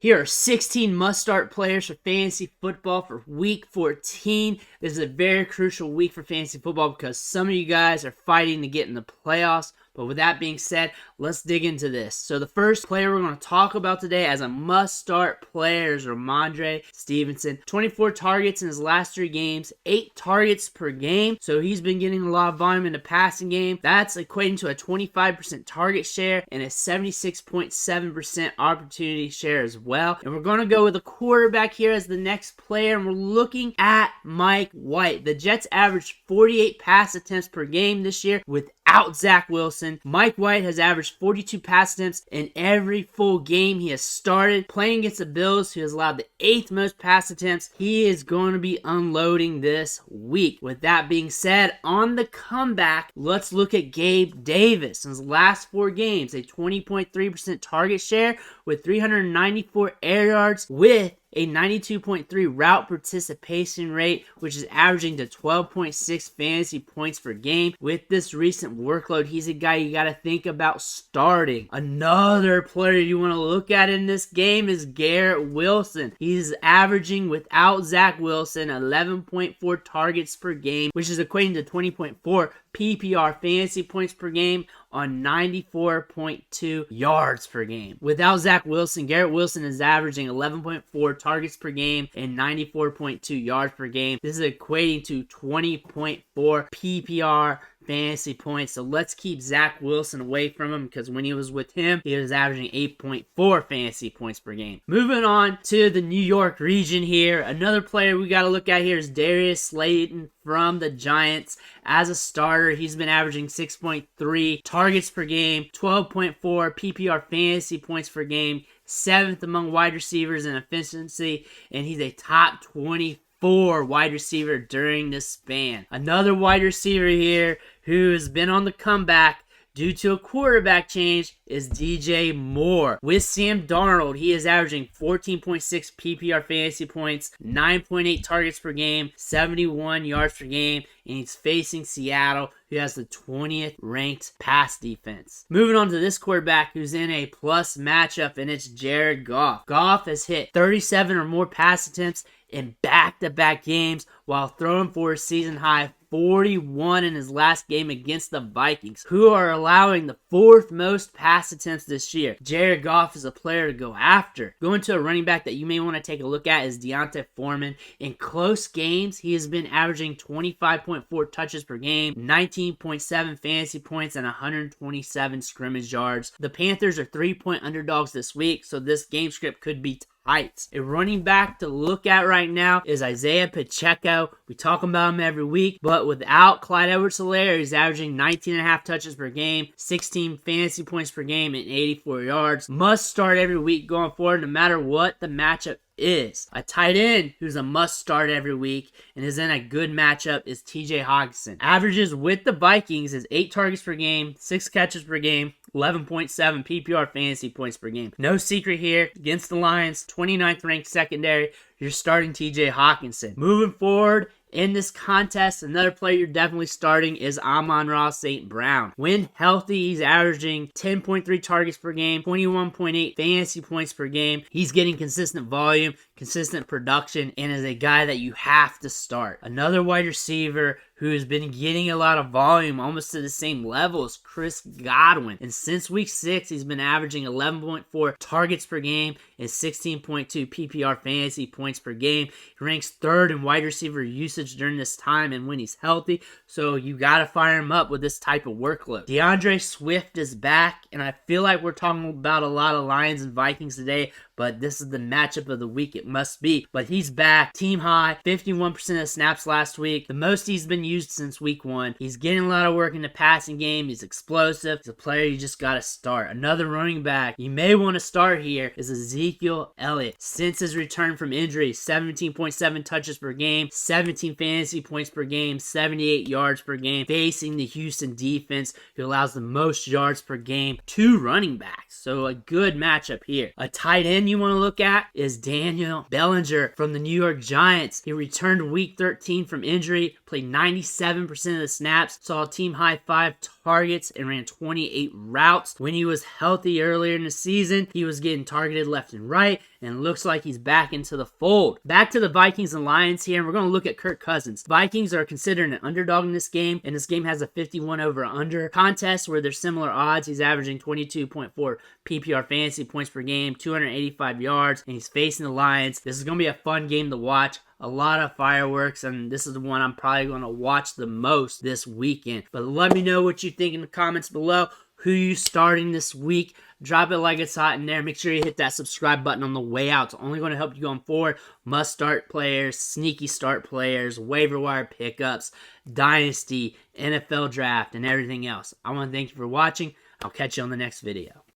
Here are 16 must-start players for fantasy football for Week 14. This is a very crucial week for fantasy football because some of you guys are fighting to get in the playoffs. But with that being said, let's dig into this. So the first player we're going to talk about today as a must-start player is Ramondre Stevenson. 24 targets in his last 3 games, 8 targets per game. So he's been getting a lot of volume in the passing game. That's equating to a 25% target share and a 76.7% opportunity share as well. And we're going to go with a quarterback here as the next player, and we're looking at Mike White. The Jets averaged 48 pass attempts per game this year without Zach Wilson. Mike White has averaged 42 pass attempts in every full game he has started. Playing against the Bills, who has allowed the 8th most pass attempts, he is going to be unloading this week. With that being said, on the comeback, let's look at Gabe Davis. In his last 4 games, a 20.3% target share with 394 air yards with a 92.3 route participation rate, which is averaging to 12.6 fantasy points per game. With this recent workload, he's a guy you got to think about starting. Another player you want to look at in this game is Garrett Wilson. He's averaging, without Zach Wilson, 11.4 targets per game, which is equating to 20.4 PPR fantasy points per game on 94.2 yards per game. Without Zach Wilson, Garrett Wilson is averaging 11.4 targets per game and 94.2 yards per game. This is equating to 20.4 PPR fantasy points. So let's keep Zach Wilson away from him because when he was with him, he was averaging 8.4 fantasy points per game. Moving on to the New York region here. Another player we got to look at here is Darius Slayton from the Giants. As a starter, he's been averaging 6.3 targets per game, 12.4 PPR fantasy points per game, 7th among wide receivers in efficiency, and he's a top 24 wide receiver during this span. Another wide receiver here who has been on the comeback due to a quarterback change is DJ Moore. With Sam Darnold, he is averaging 14.6 PPR fantasy points, 9.8 targets per game, 71 yards per game, and he's facing Seattle, who has the 20th ranked pass defense. Moving on to this quarterback who's in a plus matchup, and it's Jared Goff. Goff has hit 37 or more pass attempts in back-to-back games while throwing for a season-high 41 in his last game against the Vikings, who are allowing the 4th most pass attempts this year. Jared Goff is a player to go after. Going to a running back that you may want to take a look at is Deontay Foreman. In close games, he has been averaging 25.4 touches per game, 19.7 fantasy points, and 127 scrimmage yards. The Panthers are 3-point underdogs this week, so this game script could be tight. A running back to look at right now is Isaiah Pacheco. We talk about him every week, but without Clyde Edwards-Helaire, he's averaging 19.5 touches per game, 16 fantasy points per game, and 84 yards. Must start every week going forward, no matter what the matchup is. A tight end who's a must start every week and is in a good matchup is TJ Hockenson. Averages with the Vikings is 8 targets per game, 6 catches per game, 11.7 PPR fantasy points per game. No secret here. Against the Lions, 29th ranked secondary, you're starting TJ Hockenson. Moving forward in this contest, another player you're definitely starting is Amon-Ra St. Brown. When healthy, he's averaging 10.3 targets per game, 21.8 fantasy points per game. He's getting consistent volume, consistent production, and is a guy that you have to start. Another wide receiver who has been getting a lot of volume almost to the same level as Chris Godwin. And since week 6, he's been averaging 11.4 targets per game and 16.2 PPR fantasy points per game. He ranks 3rd in wide receiver usage during this time and when he's healthy, so you gotta fire him up with this type of workload. DeAndre Swift is back, and I feel like we're talking about a lot of Lions and Vikings today, but this is the matchup of the week. It must be. But he's back. Team high. 51% of snaps last week. The most he's been used since week 1. He's getting a lot of work in the passing game. He's explosive. He's a player you just got to start. Another running back you may want to start here is Ezekiel Elliott. Since his return from injury, 17.7 touches per game, 17 fantasy points per game, 78 yards per game, facing the Houston defense, who allows the most yards per game to running backs. So a good matchup here. A tight end you want to look at is Daniel Bellinger from the New York Giants. He returned week 13 from injury, played 97% of the snaps, saw a team high 5 targets, and ran 28 routes. When he was healthy earlier in the season, he was getting targeted left and right, and it looks like he's back into the fold. Back to the Vikings and Lions here, and we're going to look at Kirk Cousins. Vikings are considered an underdog in this game, and this game has a 51 over under contest where there's similar odds. He's averaging 22.4 PPR fantasy points per game, 285 yards, and he's facing the Lions. This is going to be a fun game to watch. A lot of fireworks, and this is the one I'm probably going to watch the most this weekend. But let me know what you think in the comments below. Who you starting this week? Drop it like it's hot in there. Make sure you hit that subscribe button on the way out. It's only going to help you going forward. Must start players, sneaky start players, waiver wire pickups, dynasty, NFL draft, and everything else. I want to thank you for watching. I'll catch you on the next video.